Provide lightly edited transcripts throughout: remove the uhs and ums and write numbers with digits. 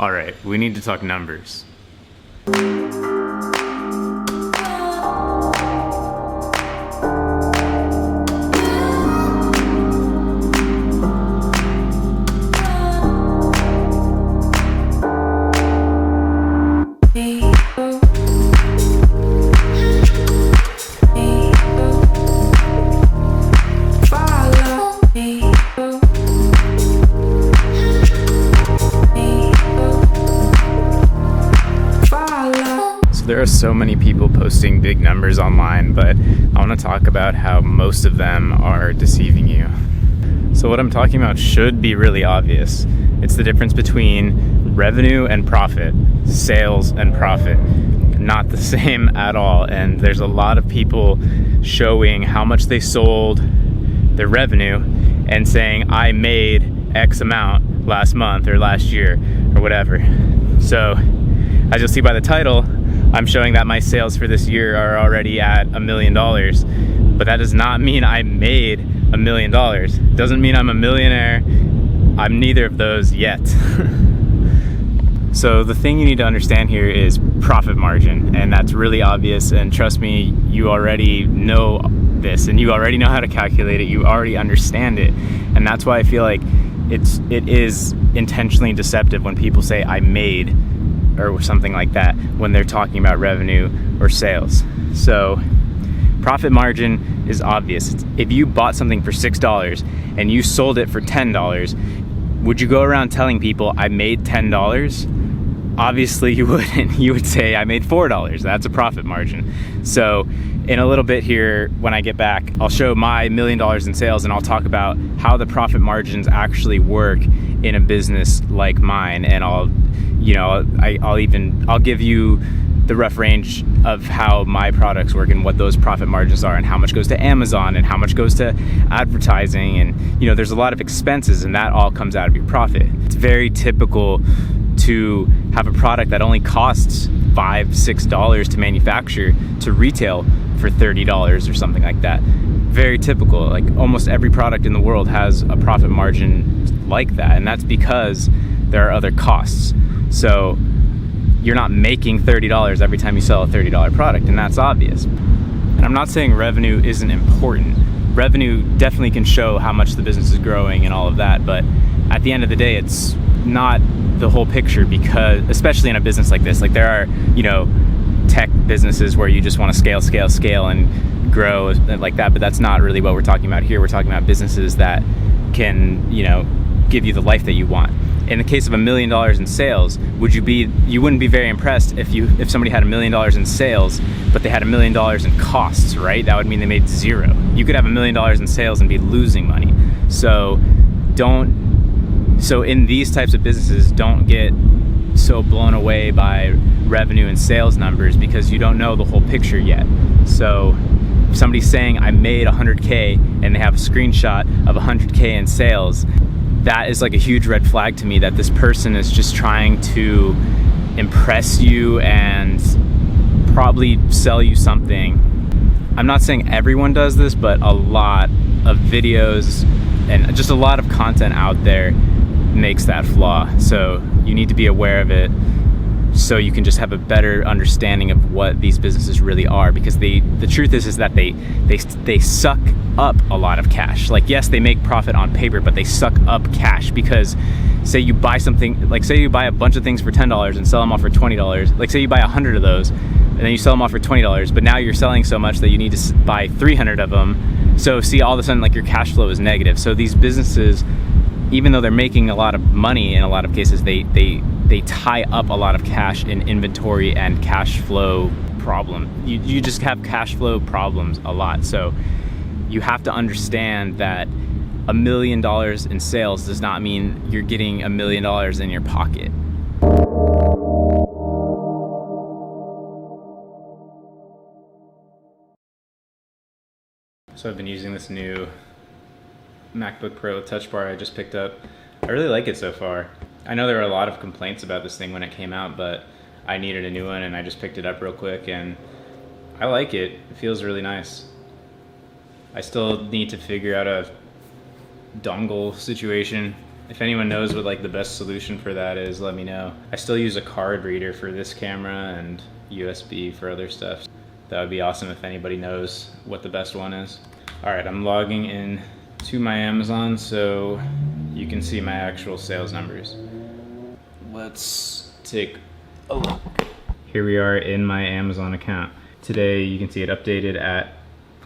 All right, we need to talk numbers. There are so many people posting big numbers online, but I want to talk about how most of them are deceiving you. So what I'm talking about should be really obvious. It's the difference between revenue and profit, sales and profit. Not the same at all. And there's a lot of people showing how much they sold, their revenue, and saying, I made X amount last month or last year or whatever. So as you'll see by the title, I'm showing that my sales for this year are already at $1 million, but that does not mean I made $1 million. Doesn't mean I'm a millionaire. I'm neither of those yet. So the thing you need to understand here is profit margin, and that's really obvious, and trust me, you already know this, and you already know how to calculate it, you already understand it, and that's why I feel like it is intentionally deceptive when people say I made or something like that when they're talking about revenue or sales. So profit margin is obvious. If you bought something for $6 and you sold it for $10, would you go around telling people I made $10? Obviously you wouldn't. You would say I made $4. That's a profit margin. So in a little bit here, when I get back, I'll show my $1 million in sales, and I'll talk about how the profit margins actually work in a business like mine, and I'll give you the rough range of how my products work and what those profit margins are, and how much goes to Amazon and how much goes to advertising, and there's a lot of expenses, and that all comes out of your profit. It's very typical to have a product that only costs $5-6 to manufacture to retail for $30 or something like that. Very typical. Like almost every product in the world has a profit margin like that, and that's because there are other costs. So you're not making $30 every time you sell a $30 product, and that's obvious. And I'm not saying revenue isn't important. Revenue definitely can show how much the business is growing and all of that, but at the end of the day, it's not the whole picture, because especially in a business like this, like there are, tech businesses where you just want to scale and grow like that, but that's not really what we're talking about here. We're talking about businesses that can, give you the life that you want. In the case of $1 million in sales, you wouldn't be very impressed if somebody had $1 million in sales, but they had $1 million in costs, right? That would mean they made zero. You could have $1 million in sales and be losing money. So in these types of businesses, don't get so blown away by revenue and sales numbers, because you don't know the whole picture yet. So if somebody's saying I made 100K and they have a screenshot of 100K in sales, that is like a huge red flag to me, that this person is just trying to impress you and probably sell you something. I'm not saying everyone does this, but a lot of videos and just a lot of content out there makes that flaw. So you need to be aware of it, so you can just have a better understanding of what these businesses really are, because the truth is that they suck up a lot of cash. Like, yes, they make profit on paper, but they suck up cash, because say you buy something, like say you buy a bunch of things for $10 and sell them off for $20. Like say you buy 100 of those and then you sell them off for $20, but now you're selling so much that you need to buy 300 of them. So see, all of a sudden, like your cash flow is negative. So these businesses, even though they're making a lot of money, in a lot of cases, they tie up a lot of cash in inventory and cash flow problem. You just have cash flow problems a lot. So you have to understand that $1 million in sales does not mean you're getting $1 million in your pocket. So I've been using this new MacBook Pro Touch Bar I just picked up. I really like it so far. I know there were a lot of complaints about this thing when it came out, but I needed a new one and I just picked it up real quick, and I like it. It feels really nice. I still need to figure out a dongle situation If anyone knows what like the best solution for that is, let me know. I still use a card reader for this camera and USB for other stuff. That would be awesome if anybody knows what the best one is. All right, I'm logging in to my Amazon so you can see my actual sales numbers. Let's take a look. Here we are in my Amazon account. Today you can see it updated at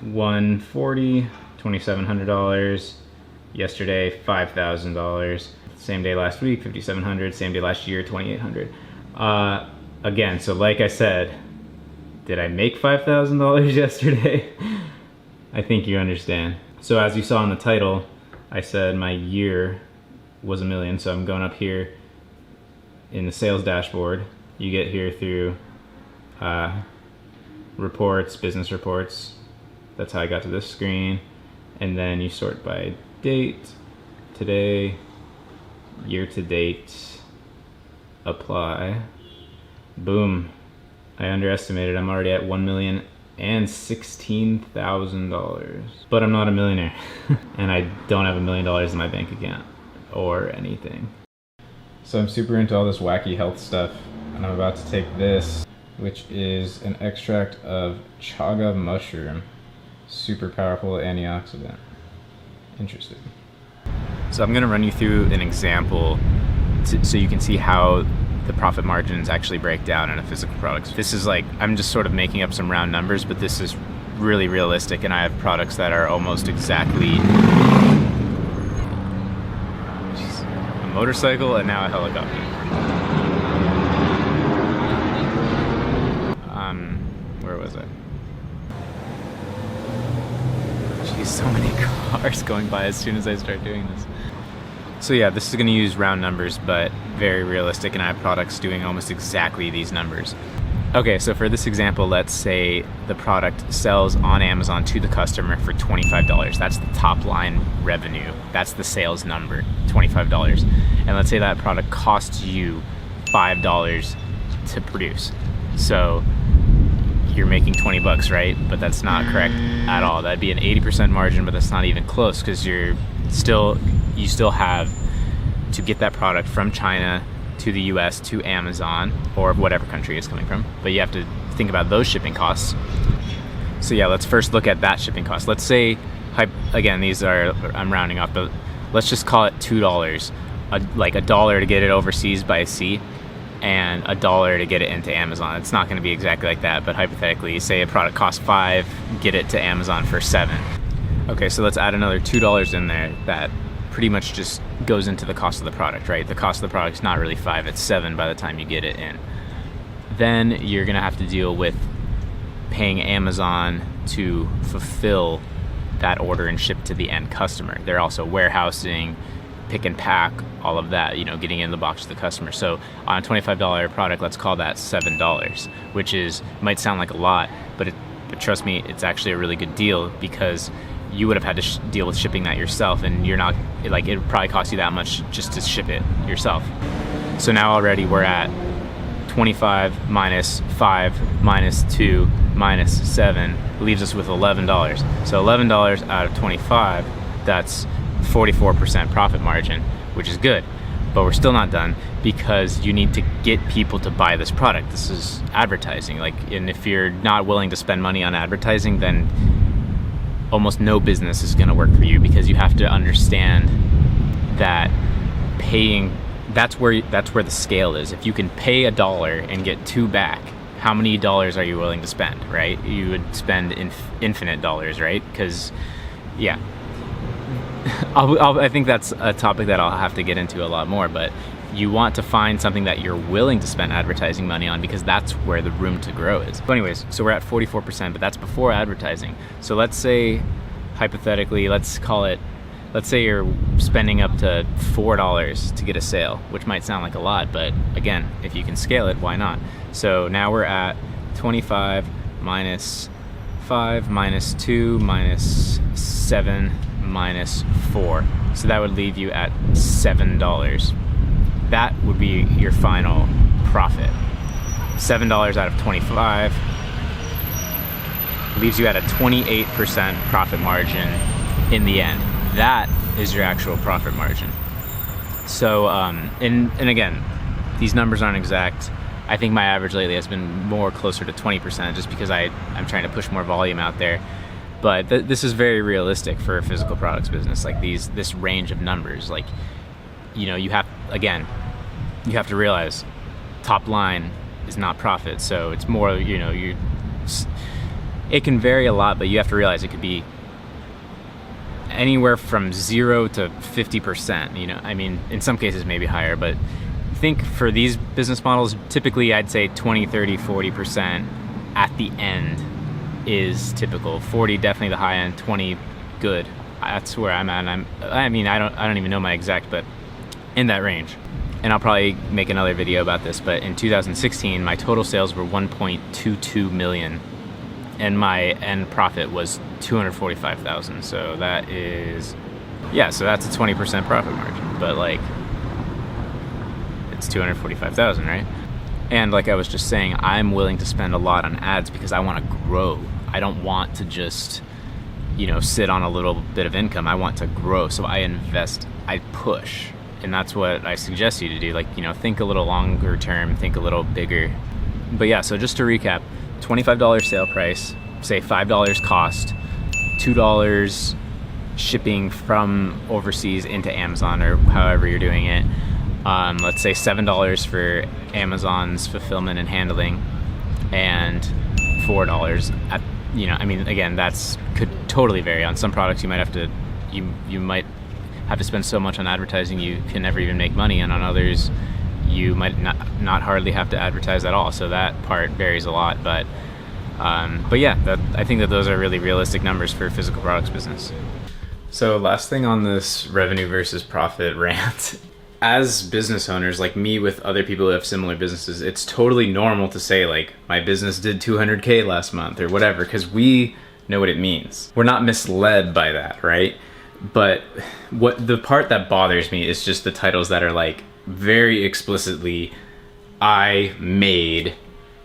$140, $2,700. Yesterday, $5,000. Same day last week, $5,700. Same day last year, $2,800. Again, so like I said, did I make $5,000 yesterday? I think you understand. So as you saw in the title, I said my year was $1 million. So I'm going up here in the sales dashboard. You get here through reports, business reports. That's how I got to this screen. And then you sort by date, today, year to date, apply. Boom. I underestimated. I'm already at $1,016,000. But I'm not a millionaire. And I don't have $1 million in my bank account or anything. So I'm super into all this wacky health stuff, and I'm about to take this, which is an extract of chaga mushroom. Super powerful antioxidant. Interesting. So I'm going to run you through an example so you can see how the profit margins actually break down in a physical product. This is like, I'm just sort of making up some round numbers, but this is really realistic, and I have products that are almost exactly a motorcycle and now a helicopter. Where was I? Jeez, so many cars going by as soon as I start doing this. So yeah, this is going to use round numbers, but very realistic, and I have products doing almost exactly these numbers. Okay, so for this example, let's say the product sells on Amazon to the customer for $25. That's the top line revenue. That's the sales number, $25. And let's say that product costs you $5 to produce. So you're making 20 bucks, right? But that's not correct at all. That'd be an 80% margin, but that's not even close, because you still have to get that product from China to the US to Amazon or whatever country it's coming from. But you have to think about those shipping costs. So yeah, let's first look at that shipping cost. Let's say, again, these are, I'm rounding off, but let's just call it $2. Like $1 to get it overseas by sea, and $1 to get it into Amazon. It's not going to be exactly like that, but hypothetically, say a product costs $5, get it to Amazon for $7. Okay, so let's add another $2 in there. That pretty much just goes into the cost of the product, right? The cost of the product is not really $5, it's $7 by the time you get it in. Then you're going to have to deal with paying Amazon to fulfill that order and ship to the end customer. They're also warehousing, pick and pack, all of that, you know, getting in the box to the customer. So on a $25 product, let's call that $7, which might sound like a lot, but trust me, it's actually a really good deal, because you would have had to deal with shipping that yourself, and you're not, like, it would probably cost you that much just to ship it yourself. So now already we're at 25 minus 5 minus 2 minus 7 leaves us with $11. So $11 out of 25, that's 44% profit margin, which is good. But we're still not done, because you need to get people to buy this product. This is advertising. And if you're not willing to spend money on advertising, then almost no business is going to work for you, because you have to understand that paying, that's where the scale is. If you can pay $1 and get $2 back, how many dollars are you willing to spend, right? You would spend infinite dollars, right? Because, yeah. I think that's a topic that I'll have to get into a lot more, but you want to find something that you're willing to spend advertising money on, because that's where the room to grow is. But anyways, so we're at 44%, but that's before advertising. So let's say, hypothetically, let's say you're spending up to $4 to get a sale, which might sound like a lot, but again, if you can scale it, why not? So now we're at 25 minus 5 minus 2 minus 7 minus 4. So that would leave you at $7. That would be your final profit. $7 out of 25 leaves you at a 28% profit margin in the end. That is your actual profit margin. So, and again, these numbers aren't exact. I think my average lately has been more closer to 20% just because I'm trying to push more volume out there. But this is very realistic for a physical products business, like this range of numbers. Like, you know, you have to realize top line is not profit. So it's more, you know, it can vary a lot, but you have to realize it could be anywhere from 0 to 50%, you know. I mean, in some cases maybe higher, but I think for these business models, typically I'd say 20, 30, 40% at the end is typical. 40 definitely the high end, 20 good. That's where I'm at. I don't even know my exact, but in that range. And I'll probably make another video about this, but in 2016 my total sales were 1.22 million and my end profit was 245,000. So that is, yeah, so that's a 20% profit margin, but like it's 245,000, right? And like I was just saying, I'm willing to spend a lot on ads because I want to grow. I don't want to just, you know, sit on a little bit of income. I want to grow. So I invest, I push. And that's what I suggest you to do. Like, you know, think a little longer term, think a little bigger. But yeah, so just to recap, $25 sale price, say $5 cost, $2 shipping from overseas into Amazon or however you're doing it. Let's say $7 for Amazon's fulfillment and handling, and $4 at, you know, I mean, again, that's could totally vary. On some products you might have to spend so much on advertising you can never even make money, and on others you might not hardly have to advertise at all. So that part varies a lot, but yeah, I think that those are really realistic numbers for a physical products business. So last thing on this revenue versus profit rant. As business owners, like me with other people who have similar businesses, it's totally normal to say like, my business did 200K last month or whatever, because we know what it means. We're not misled by that, right? But what the part that bothers me is just the titles that are like very explicitly, I made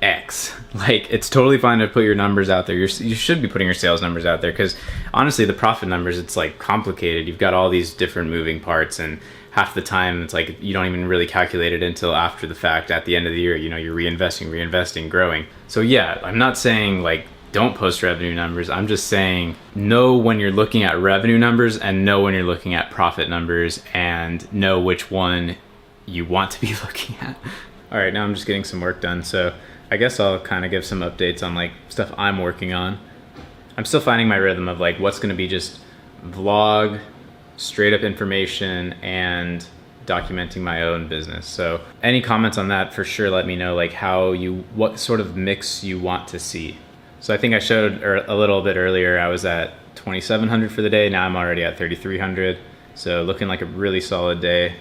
X. Like, it's totally fine to put your numbers out there. You should be putting your sales numbers out there, because honestly the profit numbers, it's like complicated. You've got all these different moving parts, and half the time it's like you don't even really calculate it until after the fact. At the end of the year, you know, you're reinvesting, growing. So yeah, I'm not saying like don't post revenue numbers. I'm just saying know when you're looking at revenue numbers and know when you're looking at profit numbers, and know which one you want to be looking at. All right, now I'm just getting some work done, so I guess I'll kind of give some updates on like stuff I'm working on. I'm still finding my rhythm of like what's going to be just vlog, straight up information, and documenting my own business. So any comments on that, for sure let me know, like what sort of mix you want to see. So I think I showed a little bit earlier, I was at 2,700 for the day. Now I'm already at 3,300. So looking like a really solid day.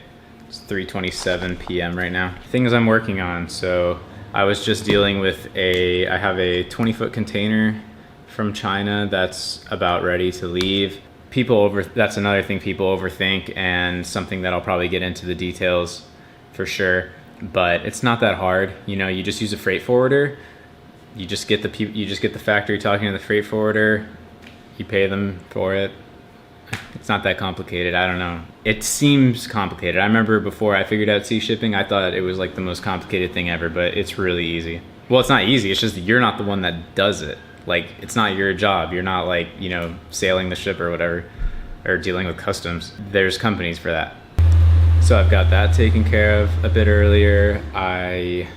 It's 3:27 p.m. right now. Things I'm working on. So I was just dealing with I have a 20-foot container from China that's about ready to leave. That's another thing people overthink, and something that I'll probably get into the details for sure, but it's not that hard. You know, you just use a freight forwarder. You just get the factory talking to the freight forwarder. You pay them for it. It's not that complicated. I don't know. It seems complicated. I remember before I figured out sea shipping, I thought it was like the most complicated thing ever, but it's really easy. Well, it's not easy. It's just that you're not the one that does it. Like, it's not your job. You're not like, you know, sailing the ship or whatever, or dealing with customs. There's companies for that. So I've got that taken care of. A bit earlier, I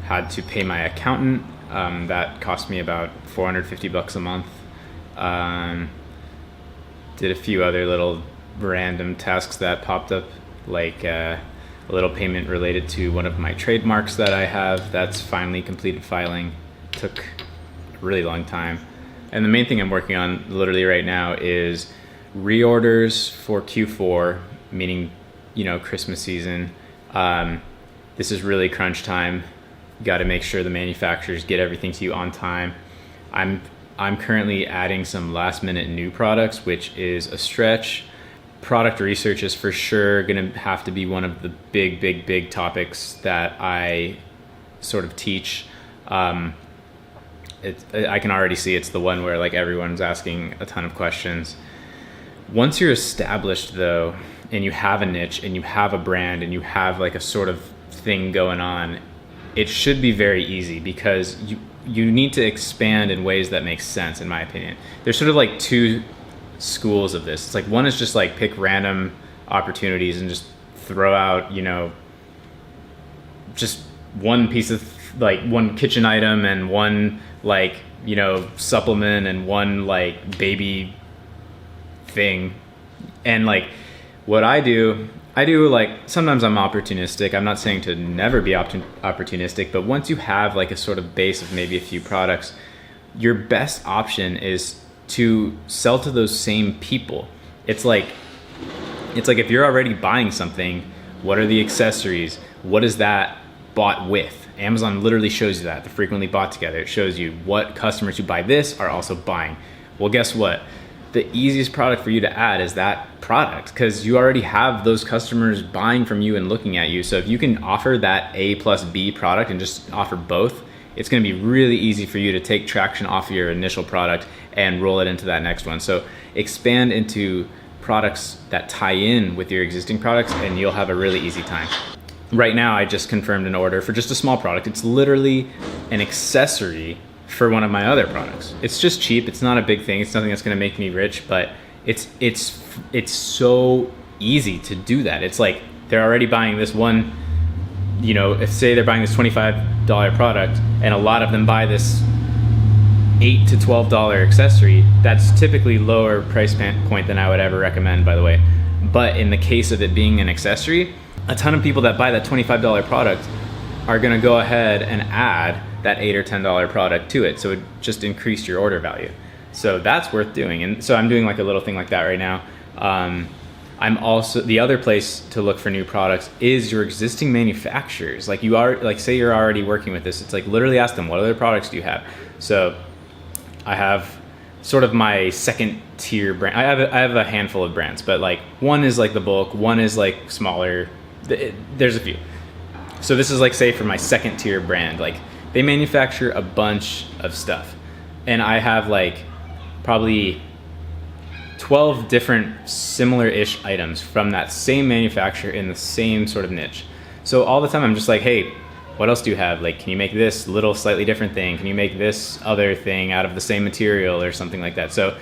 had to pay my accountant. That cost me about $450 a month. Did a few other little random tasks that popped up, like a little payment related to one of my trademarks that I have. That's finally completed filing. Took a really long time. And the main thing I'm working on literally right now is reorders for Q4, meaning, you know, Christmas season. This is really crunch time. Got to make sure the manufacturers get everything to you on time. I'm currently adding some last minute new products, which is a stretch. Product research is for sure going to have to be one of the big topics that I sort of teach. I can already see it's the one where like everyone's asking a ton of questions. Once you're established though, and you have a niche and you have a brand and you have like a sort of thing going on, it should be very easy, because you need to expand in ways that make sense, in my opinion. There's sort of like two schools of this. It's like, one is just like pick random opportunities and just throw out, you know, just one piece of like one kitchen item and one like, you know, supplement and one like baby thing. And like what I do like, sometimes I'm opportunistic. I'm not saying to never be opportunistic, but once you have like a sort of base of maybe a few products, your best option is to sell to those same people. It's like if you're already buying something, what are the accessories? What is that bought with? Amazon literally shows you that, the frequently bought together. It shows you what customers who buy this are also buying. Well, guess what? The easiest product for you to add is that product, because you already have those customers buying from you and looking at you. So if you can offer that A plus B product and just offer both, it's going to be really easy for you to take traction off of your initial product and roll it into that next one. So expand into products that tie in with your existing products, and you'll have a really easy time. Right now, I just confirmed an order for just a small product. It's literally an accessory for one of my other products. It's just cheap. It's not a big thing. It's nothing that's going to make me rich, but it's so easy to do that. It's like they're already buying this one, you know, if say they're buying this $25 product and a lot of them buy this $8 to $12 accessory, that's typically lower price point than I would ever recommend, by the way. But in the case of it being an accessory, a ton of people that buy that $25 product are going to go ahead and add that $8 or $10 product to it. So it just increased your order value. So that's worth doing. And so I'm doing like a little thing like that right now. I'm also, the other place to look for new products is your existing manufacturers. Like you are, like say you're already working with this, it's like literally ask them, what other products do you have? So I have sort of my second tier brand. I have a handful of brands, but like one is like the bulk, one is like smaller. There's a few. So this is like, say for my second tier brand, like they manufacture a bunch of stuff, and I have like probably 12 different similar-ish items from that same manufacturer in the same sort of niche. So all the time I'm just like, hey, what else do you have? Like, can you make this little slightly different thing? Can you make this other thing out of the same material or something like that? So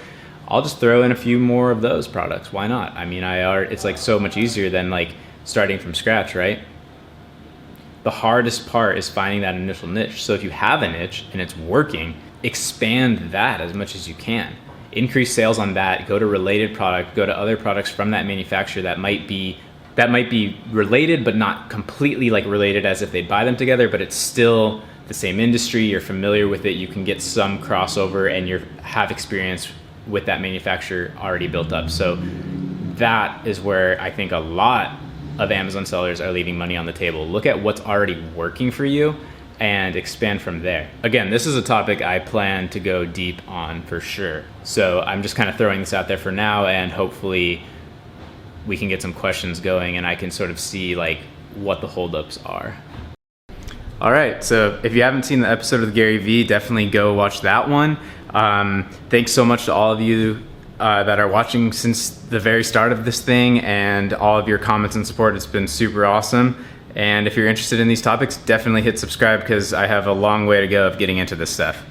I'll just throw in a few more of those products. Why not? I mean, it's like so much easier than like starting from scratch, right? The hardest part is finding that initial niche. So if you have a niche and it's working, expand that as much as you can. Increase sales on that, go to related product, go to other products from that manufacturer that might be related but not completely like related as if they buy them together, but it's still the same industry, you're familiar with it, you can get some crossover, and you have experience with that manufacturer already built up. So that is where I think a lot of Amazon sellers are leaving money on the table. Look at what's already working for you and expand from there. Again, this is a topic I plan to go deep on for sure. So I'm just kind of throwing this out there for now, and hopefully we can get some questions going and I can sort of see like what the holdups are. All right, so if you haven't seen the episode of Gary Vee, definitely go watch that one. Thanks so much to all of you that are watching since the very start of this thing, and all of your comments and support. It's been super awesome. And if you're interested in these topics, definitely hit subscribe, because I have a long way to go of getting into this stuff.